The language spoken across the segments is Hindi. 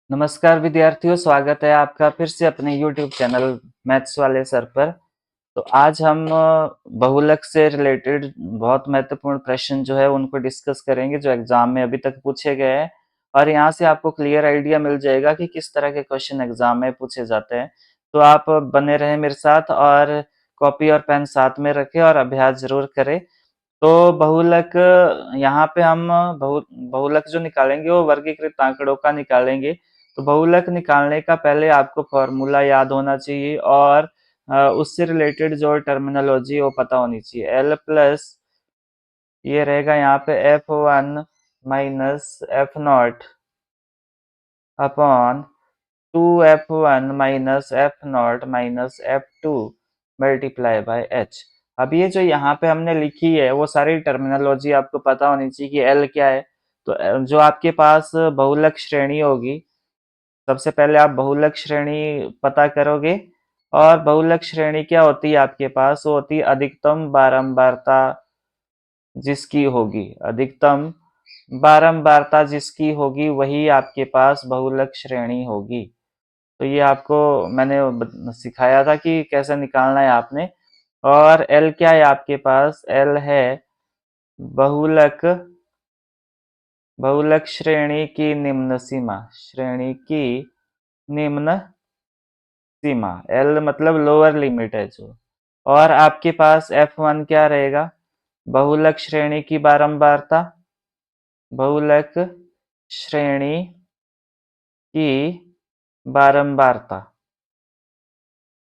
नमस्कार विद्यार्थियों, स्वागत है आपका फिर से अपने YouTube चैनल मैथ्स वाले सर पर। तो आज हम बहुलक से रिलेटेड बहुत महत्वपूर्ण प्रश्न जो है उनको डिस्कस करेंगे जो एग्जाम में अभी तक पूछे गए हैं। और यहाँ से आपको क्लियर आइडिया मिल जाएगा कि किस तरह के क्वेश्चन एग्जाम में पूछे जाते हैं। तो आप बने रहें मेरे साथ और कॉपी और पेन साथ में रखें और अभ्यास जरूर करें। तो बहुलक यहाँ पे हम बहुलक जो निकालेंगे वो वर्गीकृत आंकड़ों का निकालेंगे। तो बहुलक निकालने का पहले आपको फॉर्मूला याद होना चाहिए और उससे रिलेटेड जो टर्मिनोलॉजी वो पता होनी चाहिए। एल प्लस ये रहेगा यहाँ पे F1 minus F0 upon 2F1 minus F0 minus F2 multiply by H। अब ये जो यहाँ पे हमने लिखी है वो सारी टर्मिनोलॉजी आपको पता होनी चाहिए कि L क्या है। तो जो आपके पास बहुलक श्रेणी होगी, सबसे पहले आप बहुलक श्रेणी पता करोगे। और बहुलक श्रेणी क्या होती है आपके पास? वो होती है अधिकतम बारंबारता जिसकी होगी, अधिकतम बारंबारता जिसकी होगी वही आपके पास बहुलक श्रेणी होगी। तो ये आपको मैंने सिखाया था कि कैसे निकालना है आपने। और एल क्या है आपके पास? एल है बहुलक बहुलक श्रेणी की निम्न सीमा, श्रेणी की निम्न सीमा। एल मतलब लोअर लिमिट है जो। और आपके पास F1 क्या रहेगा? बहुलक श्रेणी की बारंबारता, बहुलक श्रेणी की बारंबारता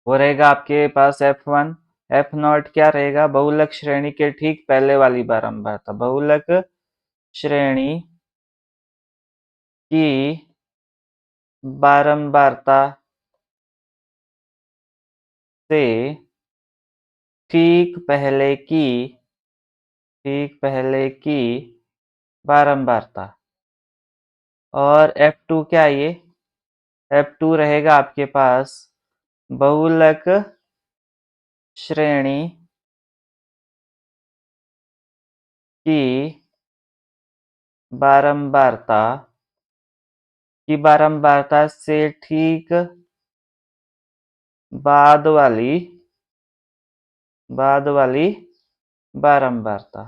वो रहेगा आपके पास F1। F0 क्या रहेगा? बहुलक श्रेणी के ठीक पहले वाली बारंबारता, बहुलक श्रेणी की बारंबारता से ठीक पहले की, ठीक पहले की बारंबारता। और F2 क्या है ये? F2 रहेगा आपके पास बहुलक श्रेणी की बारंबारता से ठीक बाद वाली बारंबारता।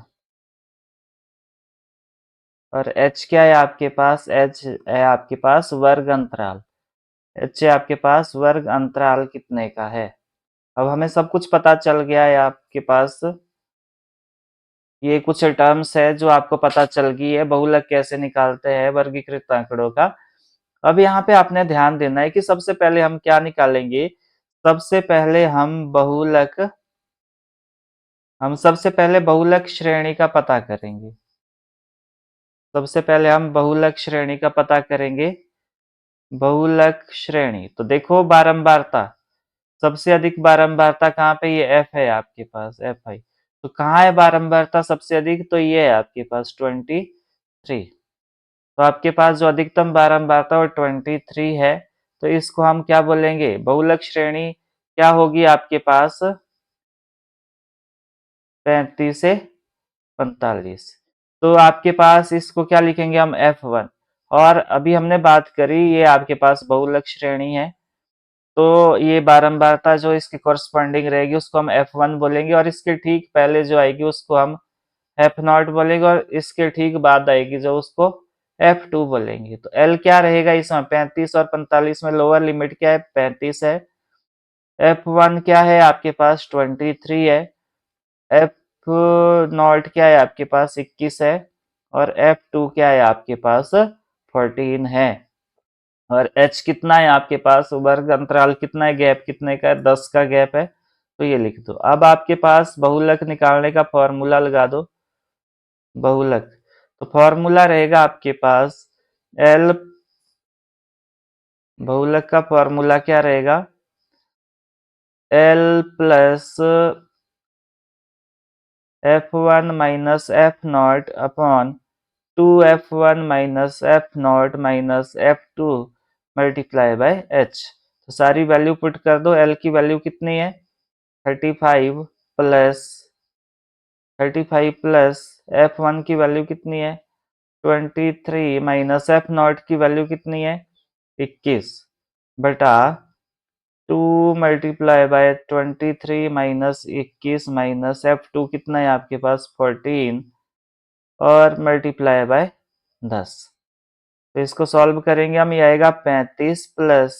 और H क्या है आपके पास? H है आपके पास वर्ग अंतराल। H है आपके पास वर्ग अंतराल कितने का है। अब हमें सब कुछ पता चल गया है आपके पास। ये कुछ टर्म्स है जो आपको पता चल गई है, बहुलक कैसे निकालते हैं वर्गीकृत आंकड़ों का। अब यहाँ पे आपने ध्यान देना है कि सबसे पहले हम क्या निकालेंगे। सबसे पहले सबसे पहले बहुलक श्रेणी का पता करेंगे। सबसे पहले हम बहुलक श्रेणी का पता करेंगे। बहुलक श्रेणी तो देखो बारंबारता, सबसे अधिक बारंबारता कहाँ पे? ये F है आपके पास, F है। तो कहाँ है बारंबारता सबसे अधिक? तो ये है आपके पास 23। तो आपके पास जो अधिकतम बारंबारता वो 23 है। तो इसको हम क्या बोलेंगे? बहुलक श्रेणी क्या होगी आपके पास? 35 से 45। तो आपके पास इसको क्या लिखेंगे हम? F1। और अभी हमने बात करी ये आपके पास बहुलक श्रेणी है, तो ये बारंबारता जो इसके कॉरस्पॉन्डिंग रहेगी उसको हम F1 बोलेंगे। और इसके ठीक पहले जो आएगी उसको हम F0 बोलेंगे। और इसके ठीक बाद आएगी जो उसको F2 बोलेंगे। तो L क्या रहेगा इसमें? 35 और 45 में लोअर लिमिट क्या है? 35 है। F1 क्या है आपके पास? 23 है। F0 क्या है आपके पास? 21 है। और F2 क्या है आपके पास? 14 है। और H कितना है आपके पास? वर्ग अंतराल कितना है? गैप कितने का है? 10 का गैप है। तो ये लिख दो। अब आपके पास बहुलक निकालने का फॉर्मूला लगा दो। बहुलक तो फॉर्मूला रहेगा आपके पास L, बहुलक का फॉर्मूला क्या रहेगा? L plus F1 minus F0 upon 2F1 minus F0 minus F2 multiply by H। तो सारी वैल्यू पुट कर दो। L की वैल्यू कितनी है? 35 प्लस 35 प्लस F1 की वैल्यू कितनी है? 23 माइनस F0 की वैल्यू कितनी है? 21 बटा 2 multiply by 23 minus 21 minus F2 कितना है आपके पास 14 और मल्टीप्लाई बाय 10। तो इसको सॉल्व करेंगे हम, ये आएगा 35 प्लस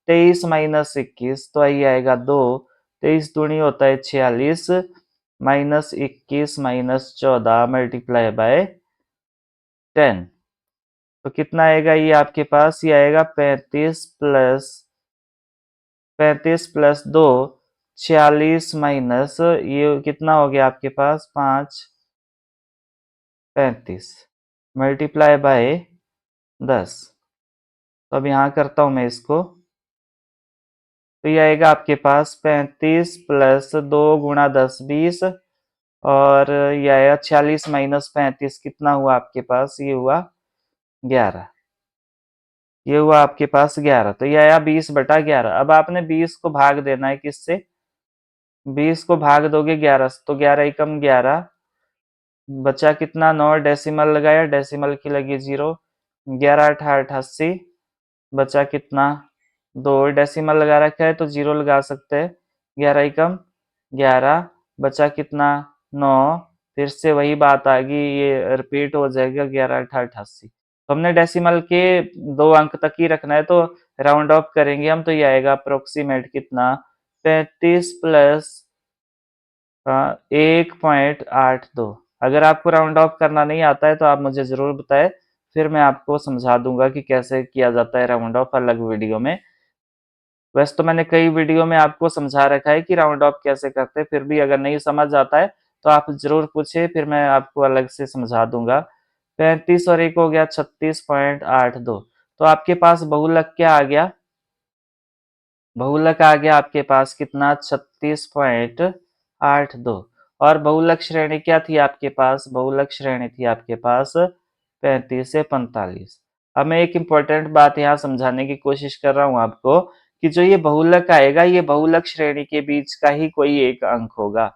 23 माइनस 21, तो ये आएगा 2, 23 दूनी होता है 46 माइनस 21 माइनस 14 मल्टीप्लाई बाय 10। तो कितना आएगा ये आपके पास, ये आएगा 35 प्लस 2 46 माइनस ये कितना हो गया आपके पास 5 35 मल्टीप्लाई बाय 10। तो अब यहाँ करता हूँ मैं इसको, तो ये आएगा आपके पास 35 प्लस 2 गुणा 10 20 और ये आएगा 46 माइनस 35 कितना हुआ आपके पास, ये हुआ 11। ये हुआ आपके पास 11, तो ये आया 20/11। अब आपने 20 को भाग देना है किससे, 20 को भाग दोगे 11 से, तो 11 एकम 11 बचा कितना 9, डेसिमल लगाया, डेसिमल की लगी 0, 11 8 88 बचा कितना 2, डेसिमल लगा रखा है तो 0 लगा सकते हैं, 11 एकम 11 बचा कितना 9, फिर से वही बात आ गई, ये रिपीट हो जाएगा 11 8 88। तो हमने डेसिमल के 2 अंक तक ही रखना है, तो राउंड ऑफ करेंगे हम, तो ये आएगा अप्रोक्सीमेट कितना 35 प्लस 1.82। अगर आपको राउंड ऑफ करना नहीं आता है तो आप मुझे ज़रूर बताएं, फिर मैं आपको समझा दूंगा कि कैसे किया जाता है राउंड ऑफ अलग वीडियो में। वैसे तो मैंने कई वीडियो में आपको समझा रखा है कि राउंड ऑफ कैसे करते हैं, फिर भी अगर नहीं समझ आता है तो आप ज़रूर पूछे, फिर मैं आपको अलग से समझा दूंगा। 35 और 1 हो गया 36.82। तो आपके पास बहुलक क्या आ गया, बहुलक आ गया आपके पास कितना 36.82। और बहुलक श्रेणी क्या थी आपके पास, बहुलक श्रेणी थी आपके पास 35 से 45। अब मैं एक इम्पोर्टेंट बात यहाँ समझाने की कोशिश कर रहा हूँ आपको, कि जो ये बहुलक आएगा ये बहुलक श्रेणी के बीच का ही कोई एक अंक होगा।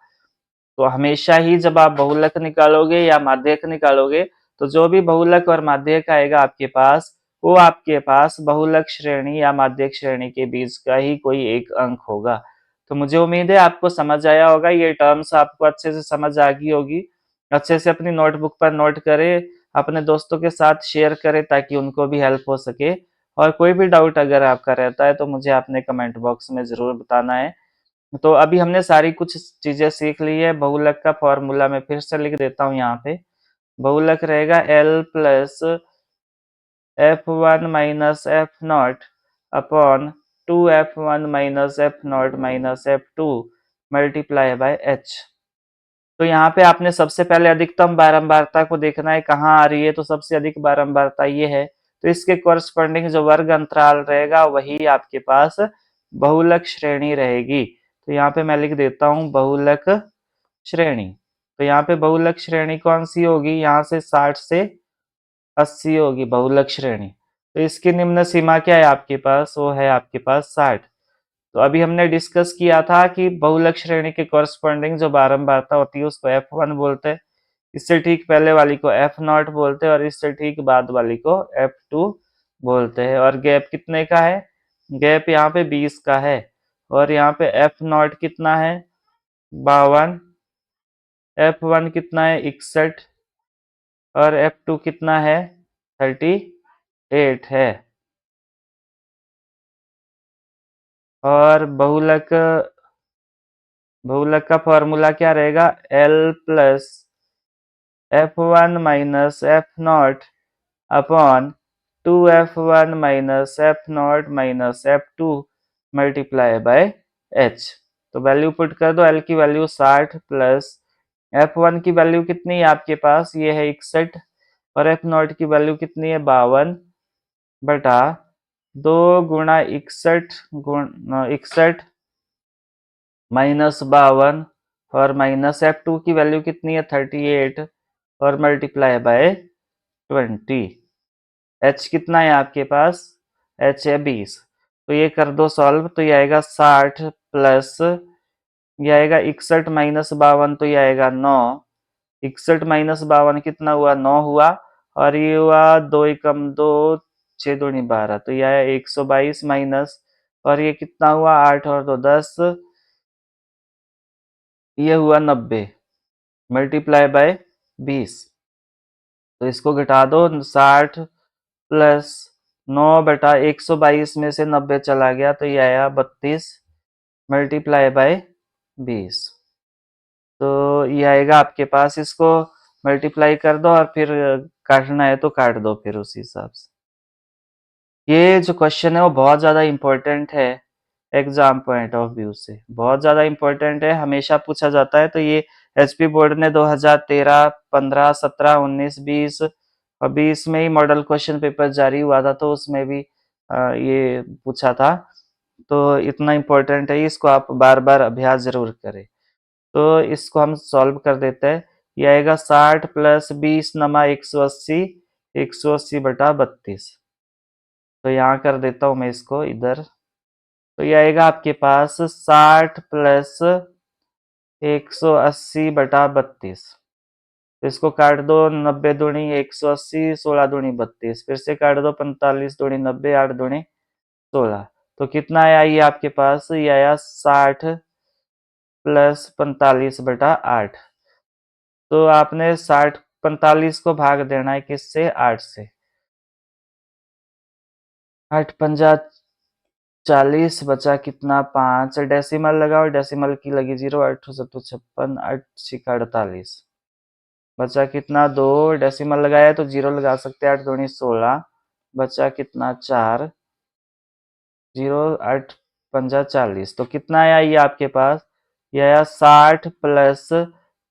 तो हमेशा ही जब आप बहुलक निकालोगे या माध्यक निकालोगे, तो जो भी बहुलक और माध्यक आएगा आपके पास, वो आपके पास बहुलक श्रेणी या माध्यक श्रेणी के बीच का ही कोई एक अंक होगा। तो मुझे उम्मीद है आपको समझ आया होगा, ये टर्म्स आपको अच्छे से समझ आ गई होगी। अच्छे से अपनी नोटबुक पर नोट करें, अपने दोस्तों के साथ शेयर करें ताकि उनको भी हेल्प हो सके। और कोई भी डाउट अगर आपका रहता है तो मुझे अपने कमेंट बॉक्स में ज़रूर बताना है। तो अभी हमने सारी कुछ चीजें सीख ली है। बहुलक का फॉर्मूला मैं फिर से लिख देता हूँ यहाँ पे। बहुलक रहेगा L plus F1 minus F not upon 2F1 minus F not minus F2 multiply by H। तो यहाँ पे आपने सबसे पहले अधिकतम बारंबारता को देखना है कहाँ आ रही है, तो सबसे अधिक बारंबारता ये है, तो इसके कोरस्पॉन्डिंग जो वर्ग अंतराल रहेगा वही आपके पास बहुलक श्रेणी रहेगी। तो यहाँ पे मैं लिख देता हूँ बहुलक श्रेणी। तो यहाँ पे बहुलक श्रेणी कौन सी होगी, यहाँ से 60 से 80 होगी बहुलक श्रेणी। तो इसकी निम्न सीमा क्या है आपके पास, वो है आपके पास 60। तो अभी हमने डिस्कस किया था कि बहुलक श्रेणी के कॉरस्पॉन्डिंग जो बारंबारता होती है उसको F1 बोलते हैं, इससे ठीक पहले वाली को F0 बोलते हैं और इससे ठीक बाद वाली को F2 बोलते हैं। और गैप कितने का है, गैप यहाँ पे 20 का है। और यहाँ पे F0 कितना है 52, F1 कितना है 61 और F2 कितना है 38 है। और बहुलक का फॉर्मूला क्या रहेगा, L plus F1 minus F not upon 2F1 minus F not minus F2 multiply by H। तो वैल्यू पुट कर दो, L की वैल्यू 60 प्लस F1 की वैल्यू कितनी है आपके पास, ये है 61 और F0 की वैल्यू कितनी है 52 बटा 2 गुणा 61 माइनस 52 और माइनस F2 की वैल्यू कितनी है 38 और मल्टीप्लाई बाय 20। H कितना है आपके पास, H है 20। तो ये कर दो सॉल्व, तो ये आएगा 60 प्लस ये आएगा 61 माइनस 52, तो ये आएगा 9। 61 माइनस 52 कितना हुआ 9 हुआ, और ये हुआ 2 एकम 2 6 दूनी 12, तो यह है 122 माइनस, और ये कितना हुआ 8 और 2 10, ये हुआ 90 मल्टीप्लाई बाय 20। तो इसको घटा दो, 60 प्लस 9/122 में से 90 चला गया, तो ये आया 32 मल्टीप्लाई बाय 20। तो ये आएगा आपके पास, इसको मल्टीप्लाई कर दो और फिर काटना है तो काट दो फिर उसी हिसाब से। ये जो क्वेश्चन है वो बहुत ज़्यादा इम्पोर्टेंट है एग्जाम पॉइंट ऑफ व्यू से, बहुत ज़्यादा इम्पोर्टेंट है, हमेशा पूछा जाता है। तो ये एचपी बोर्ड ने 2013, 15, 17, 19, 20 और 20 में ही मॉडल क्वेश्चन पेपर जारी हुआ था, तो उसमें भी ये पूछा था। तो इतना इम्पोर्टेंट है, इसको आप बार बार अभ्यास जरूर करें। तो इसको हम सॉल्व कर देते हैं। ये आएगा 60 प्लस 20 नमा 180, 180/32। तो यहाँ कर देता हूँ मैं इसको इधर। तो ये आएगा आपके पास 60 प्लस 180/32। तो इसको काट दो, 90 दूनी 180, 16 दूनी 32, फिर से काट दो, 45 दूनी 90, 8 दूनी 16। तो कितना आया ये आपके पास, ये आया 60 प्लस 45/8। तो आपने 60 45 को भाग देना है किससे, 8 से। 8 पंजा 40, बचा कितना 5, डेसिमल लगाओ, डेसिमल की लगी 0, 8 सत्तू 56, 8 छिका 48, बचा कितना 2, डेसिमल लगाया तो 0 लगा सकते हैं, 8 दूनी 16, बचा कितना 4, 0 8 पंजा 40। तो कितना आया ये आपके पास, ये आया 60 प्लस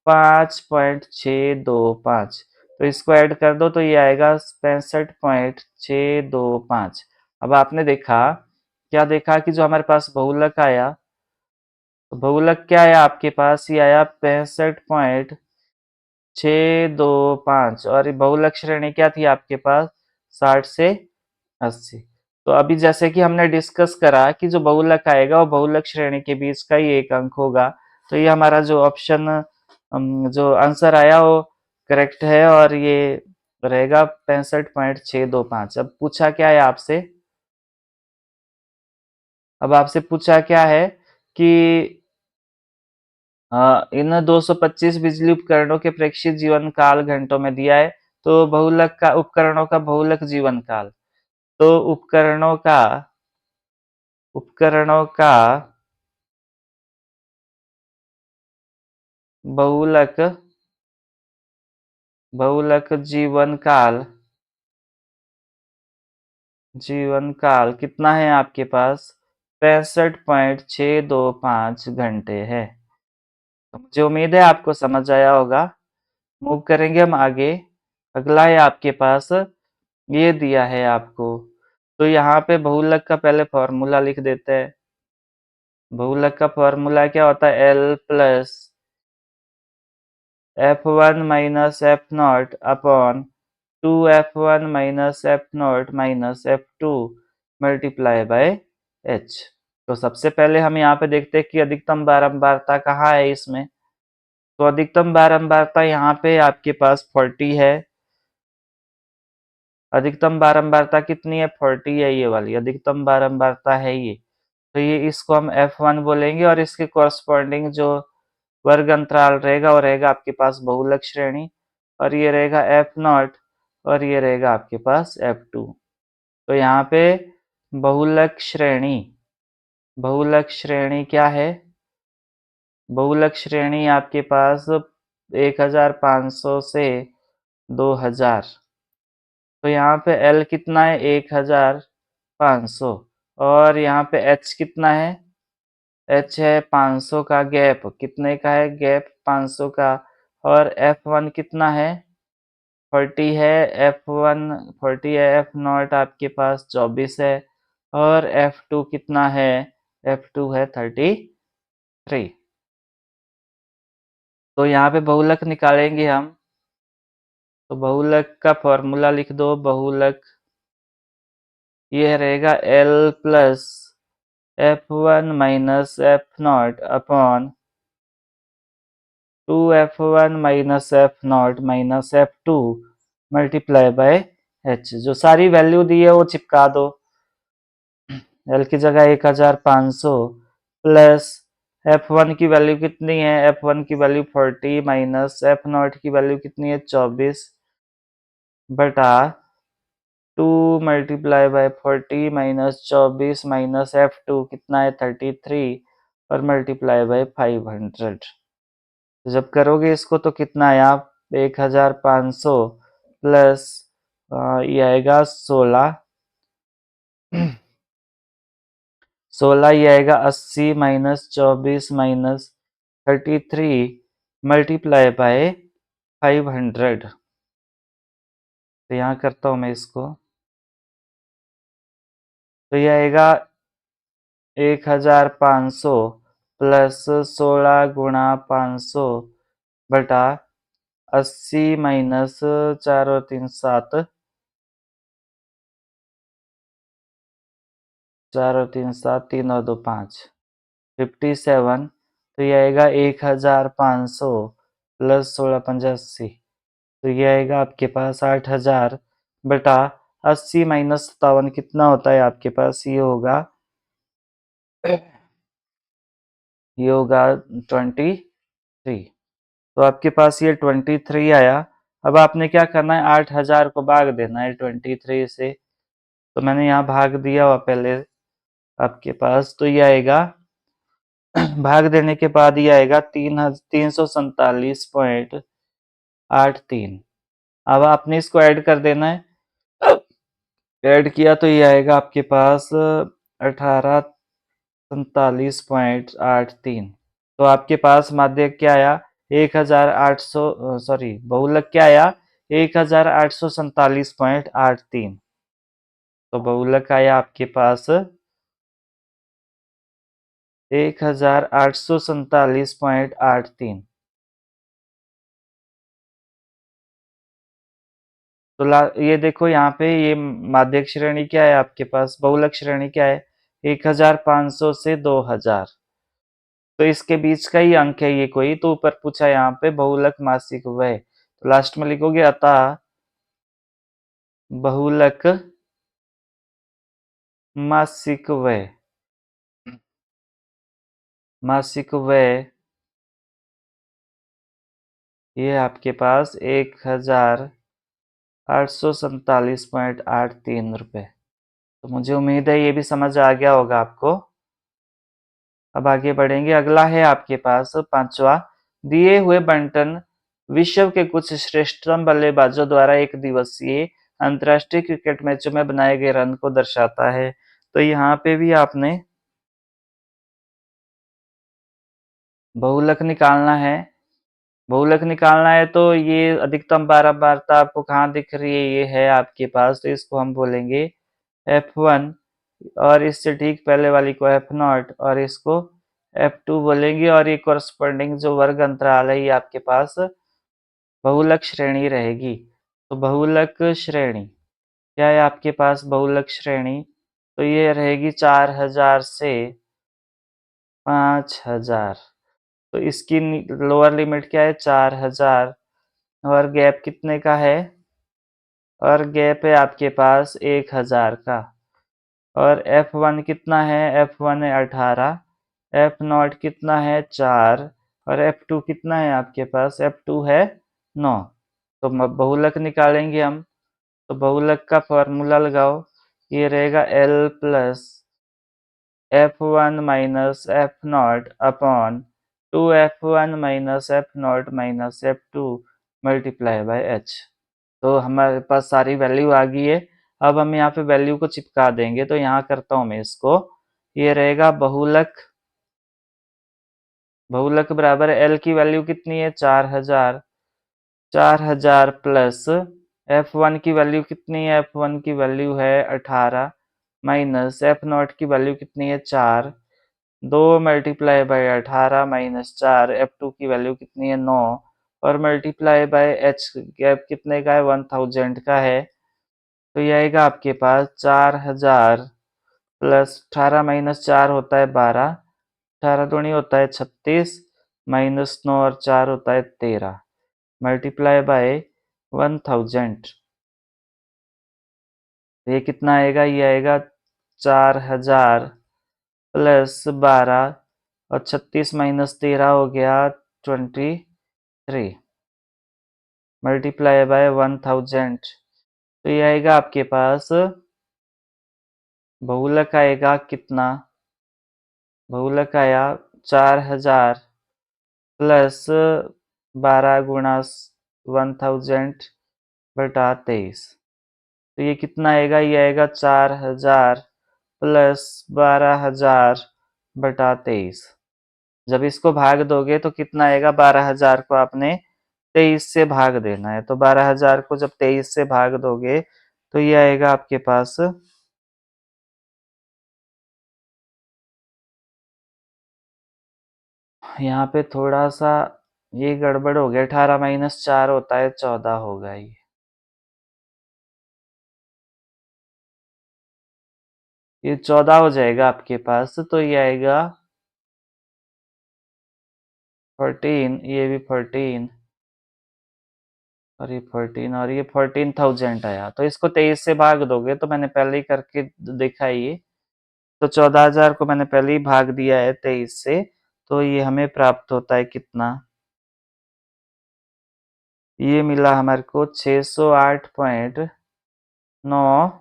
5.625। तो इसको ऐड कर दो तो ये आएगा 65.625। अब आपने देखा, क्या देखा कि जो हमारे पास बहुलक आया, तो बहुलक क्या आया आपके पास, ये आया 65.625, और बहुलक श्रेणी क्या थी आपके पास, 60 से 80। तो अभी जैसे कि हमने डिस्कस करा कि जो बहुलक आएगा वो बहुलक श्रेणी के बीच का ही एक अंक होगा। तो ये हमारा जो ऑप्शन जो आंसर आया वो करेक्ट है, और ये रहेगा 65.625। अब पूछा क्या है आपसे, अब आपसे पूछा क्या है कि इन 225 बिजली उपकरणों के प्रेक्षित जीवन काल घंटों में दिया है। तो बहुलक का, उपकरणों का बहुलक जीवन काल, तो उपकरणों का बहुलक बहुलक जीवन काल कितना है आपके पास, 65.625 घंटे है। तो मुझे उम्मीद है आपको समझ आया होगा। मूव करेंगे हम आगे। अगला है आपके पास, ये दिया है आपको, तो यहाँ पे बहुलक का पहले फॉर्मूला लिख देते हैं। बहुलक का फॉर्मूला क्या होता है, L plus F1 minus F0 upon 2F1 minus F0 minus F2 multiply by H। तो सबसे पहले हम यहाँ पे देखते हैं कि अधिकतम बारंबारता कहाँ है इसमें। तो अधिकतम बारंबारता यहाँ पे आपके पास 40 है। अधिकतम बारंबारता कितनी है, 40 है, ये वाली अधिकतम बारंबारता है ये। तो ये इसको हम F1 बोलेंगे, और इसके कॉरस्पॉन्डिंग जो वर्ग अंतराल रहेगा वो रहेगा आपके पास बहुलक श्रेणी, और ये रहेगा F0, और ये रहेगा आपके पास F2। तो यहाँ पे बहुलक श्रेणी बहुलक श्रेणी क्या है, बहुलक श्रेणी आपके पास 1500 से 2000। तो यहाँ पे L कितना है, 1500, और यहाँ पे H कितना है, H है 500 का गैप, कितने का है गैप, 500 का। और F1 कितना है, 40 है, F1 40 है, F0 आपके पास 24 है, और F2 कितना है, F2 है 33। तो यहाँ पे बहुलक निकालेंगे हम। तो बहुलक का फॉर्मूला लिख दो, बहुलक ये रहेगा L plus F1 minus F0 upon 2F1 minus F0 minus F2 multiply by H. जो सारी वैल्यू दी है वो चिपका दो। एल की जगह 1500 प्लस F1 की वैल्यू कितनी है, F1 की वैल्यू 40 माइनस F0 की वैल्यू कितनी है 24 बटा 2 multiply by 40 minus 24 minus F2 कितना है 33 और मल्टीप्लाई बाय 500। तो जब करोगे इसको तो कितना है आप 1500 प्लस ये आएगा 16 16 ये आएगा 80 माइनस 24 माइनस 33 मल्टीप्लाई बाय 500। तो यहाँ करता हूँ मैं इसको, तो ये आएगा 1500 प्लस 16 गुणा 500 बटा 80 माइनस 4 और 3 7, 4 और 3 7, 3 और 2 5, 57। तो ये आएगा 1500 प्लस 16 पंजा 80। तो ये आएगा आपके पास 8000 बटा 80 माइनस 57 कितना होता है आपके पास, ये होगा 23। तो आपके पास ये 23 आया। अब आपने क्या करना है 8000 को भाग देना है 23 से। तो मैंने यहाँ भाग दिया हुआ पहले आपके पास, तो ये आएगा भाग देने के बाद ये आएगा 347.83। अब आपने इसको ऐड कर देना है। ऐड किया तो ये आएगा आपके पास 1847.83। तो आपके पास माध्य क्या आया 1800, सॉरी बहुलक क्या आया 1847.83। तो बहुलक आया आपके पास 1847.83। तो ये देखो यहाँ पे ये माध्यक श्रेणी क्या है आपके पास, बहुलक श्रेणी क्या है 1500 से 2000। तो इसके बीच का ही अंक है ये कोई, तो ऊपर पूछा यहाँ पे बहुलक मासिक व्यय, तो लास्ट में लिखोगे अतः बहुलक मासिक व्यय, मासिक व्यय ये आपके पास 1847.83 रुपये। तो मुझे उम्मीद है ये भी समझ आ गया होगा आपको। अब आगे बढ़ेंगे, अगला है आपके पास पांचवा, दिए हुए बंटन विश्व के कुछ श्रेष्ठतम बल्लेबाजों द्वारा एक दिवसीय अंतर्राष्ट्रीय क्रिकेट मैचों में बनाए गए रन को दर्शाता है। तो यहाँ पे भी आपने बहुलक निकालना है। बहुलक निकालना है तो ये अधिकतम 12 वार्ता आपको कहाँ दिख रही है, ये है आपके पास, तो इसको हम बोलेंगे F1 और इससे ठीक पहले वाली को F0 और इसको F2 बोलेंगे। और ये कोरस्पोंडिंग जो वर्ग अंतराल है ये आपके पास बहुलक श्रेणी रहेगी। तो बहुलक श्रेणी क्या है आपके पास, बहुलक श्रेणी तो ये रहेगी 4000 से 5000। तो इसकी लोअर लिमिट क्या है 4000 और गैप कितने का है, और गैप है आपके पास 1000 का। और F1 कितना है, F1 है 18, F0 कितना है 4 और F2 कितना है आपके पास, F2 है 9। तो बहुलक निकालेंगे हम, तो बहुलक का फॉर्मूला लगाओ, ये रहेगा L plus F1 minus F0 upon 2F1 minus F0 minus F2 multiply by H। तो हमारे पास सारी वैल्यू आ गई है। अब हम यहाँ पे वैल्यू को चिपका देंगे, तो यहाँ करता हूँ मैं इसको, ये रहेगा बहुलक, बहुलक बराबर L की वैल्यू कितनी है 4000, 4000 प्लस F1 की वैल्यू कितनी है, F1 की वैल्यू है 18 माइनस F0 की वैल्यू कितनी है 4, 2 मल्टीप्लाई बाय 18 माइनस 4, F2 की वैल्यू कितनी है 9 और मल्टीप्लाई बाय H, गैप कितने का है 1000 का है। तो ये आएगा आपके पास 4000 प्लस 18 माइनस 4 होता है 12, 18 दूनी होता है 36 माइनस 9 और 4 होता है 13 मल्टीप्लाई बाय 1000। तो ये कितना आएगा, ये आएगा 4000 प्लस 12 और 36 माइनस 13 हो गया 23 मल्टीप्लाई बाय 1000। तो ये आएगा आपके पास बहुलक आएगा कितना, बहुलक आया 4000 प्लस 12 गुणा 1000 बटा 23। तो ये कितना आएगा, ये आएगा 4000 प्लस 12000 बटा 23। जब इसको भाग दोगे तो कितना आएगा, 12000 को आपने 23 से भाग देना है। तो 12000 को जब 23 से भाग दोगे तो ये आएगा आपके पास, यहाँ पे थोड़ा सा ये गड़बड़ हो गया, 18 माइनस 4 होता है 14 होगा ये 14 हो जाएगा आपके पास। तो ये आएगा 14, ये भी 14 और ये 14 और ये 14,000 आया। तो इसको 23 से भाग दोगे, तो मैंने पहले ही करके देखा है ये। तो 14,000 को मैंने पहले ही भाग दिया है 23 से, तो ये हमें प्राप्त होता है कितना, ये मिला हमारे को 608.9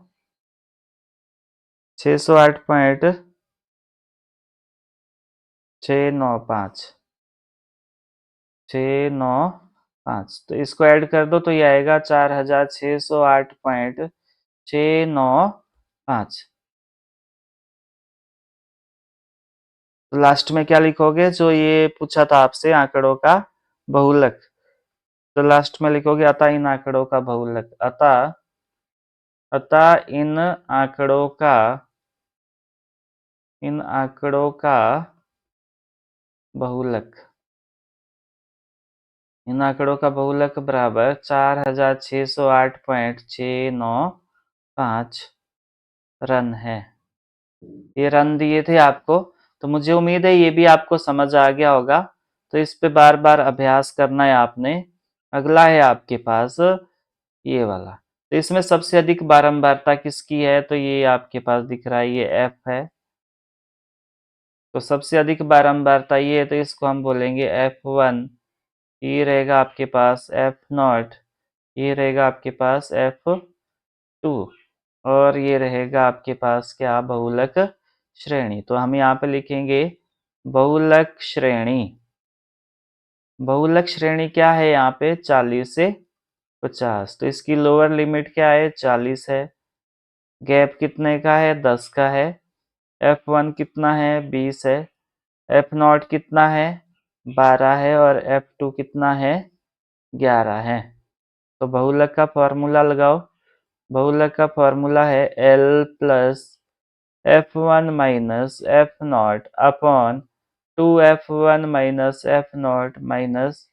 608.695 695। तो इसको ऐड कर दो तो ये आएगा 4608.695। तो लास्ट में क्या लिखोगे, जो ये पूछा था आपसे आंकड़ों का बहुलक, तो लास्ट में लिखोगे अतः इन आंकड़ों का बहुलक, अतः अतः इन आंकड़ों का बहुलक, इन आंकड़ों का बहुलक बराबर 4608.695 रन है। ये रन दिए थे आपको, तो मुझे उम्मीद है ये भी आपको समझ आ गया होगा। तो इस पे बार बार अभ्यास करना है आपने। अगला है आपके पास ये वाला। तो इसमें सबसे अधिक बारंबारता किसकी है, तो ये आपके पास दिख रहा है, ये एफ है। तो सबसे अधिक बारंबारता ये है, तो इसको हम बोलेंगे F1। ये रहेगा आपके पास F0, ये रहेगा आपके पास F2 और ये रहेगा आपके पास क्या, बहुलक श्रेणी। तो हम यहाँ पे लिखेंगे बहुलक श्रेणी। बहुलक श्रेणी क्या है यहाँ पे, 40 से 50। तो इसकी लोअर लिमिट क्या है, 40 है। गैप कितने का है, 10 का है। F1 कितना है, 20 है। F0 कितना है, 12 है और F2 कितना है, 11 है। तो बहुलक का फॉर्मूला लगाओ। बहुलक का फॉर्मूला है L plus F1 minus F0 upon 2F1 minus F0 minus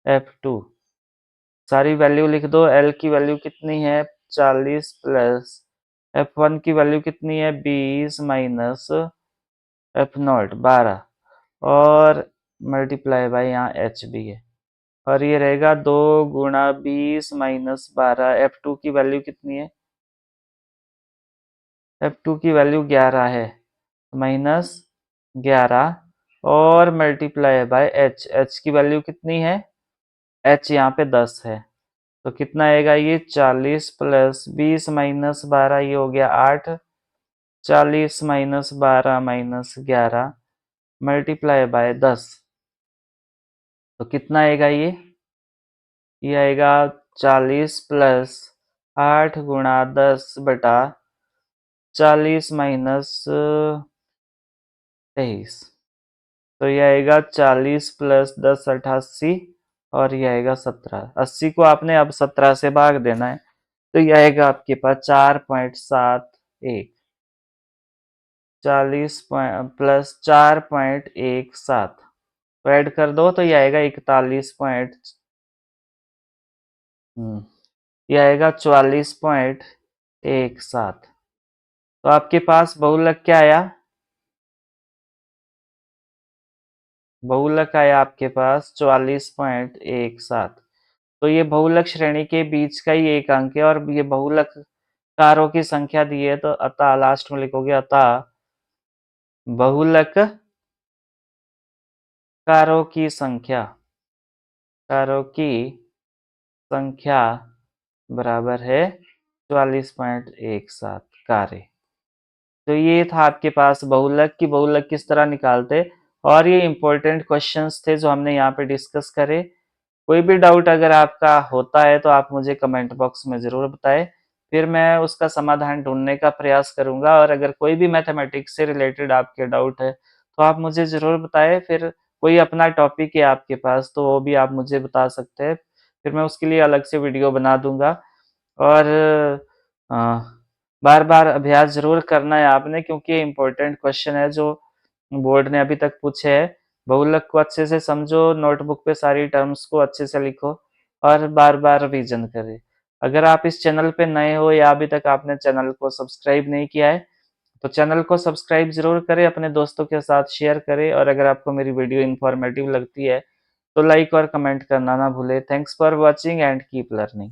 F2। सारी वैल्यू लिख दो। L की वैल्यू कितनी है, 40 प्लस F1 की वैल्यू कितनी है, 20 माइनस F0 12 और मल्टीप्लाई बाय यहाँ H भी है। और ये रहेगा 2 गुणा 20 माइनस 12। F2 की वैल्यू कितनी है, F2 की वैल्यू 11 है, माइनस 11 और मल्टीप्लाई बाय H। H की वैल्यू कितनी है, H यहाँ पे 10 है। तो कितना आएगा, ये 40 प्लस 20 माइनस 12, ये हो गया 8। 40 माइनस 12 माइनस 11 मल्टीप्लाई बाय 10। तो कितना आएगा ये आएगा 40 प्लस 8 गुणा 10 बटा 40 माइनस 23। तो ये आएगा 40 प्लस 10 88 और ये आएगा 17। 80 को आपने अब 17 से भाग देना है, तो ये आएगा आपके पास 4.71। 40 प्लस 4.17 तो ऐड कर दो तो ये आएगा 41 पॉइंट, ये आएगा 44.17। तो आपके पास बहुलक क्या आया, बहुलक आया आपके पास 44.17। तो ये बहुलक श्रेणी के बीच का ही एक अंक है और ये बहुलक कारों की संख्या दी है, तो अतः लास्ट में लिखोगे अतः बहुलक कारों की संख्या, कारों की संख्या बराबर है 44.17 कारें। तो ये था आपके पास बहुलक की बहुलक किस तरह निकालते, और ये इंपॉर्टेंट क्वेश्चंस थे जो हमने यहाँ पे डिस्कस करे। कोई भी डाउट अगर आपका होता है तो आप मुझे कमेंट बॉक्स में ज़रूर बताएं, फिर मैं उसका समाधान ढूंढने का प्रयास करूंगा। और अगर कोई भी मैथमेटिक्स से रिलेटेड आपके डाउट है तो आप मुझे ज़रूर बताएं। फिर कोई अपना टॉपिक है आपके पास तो वो भी आप मुझे बता सकते हैं, फिर मैं उसके लिए अलग से वीडियो बना दूंगा। और बार बार अभ्यास जरूर करना है आपने, क्योंकि इम्पोर्टेंट क्वेश्चन है जो बोर्ड ने अभी तक पूछे है। बहुलक को अच्छे से समझो, नोटबुक पे सारी टर्म्स को अच्छे से लिखो और बार बार रिवीजन करें। अगर आप इस चैनल पे नए हो या अभी तक आपने चैनल को सब्सक्राइब नहीं किया है तो चैनल को सब्सक्राइब जरूर करें, अपने दोस्तों के साथ शेयर करें, और अगर आपको मेरी वीडियो इन्फॉर्मेटिव लगती है तो लाइक और कमेंट करना ना भूले। Thanks for watching and keep learning.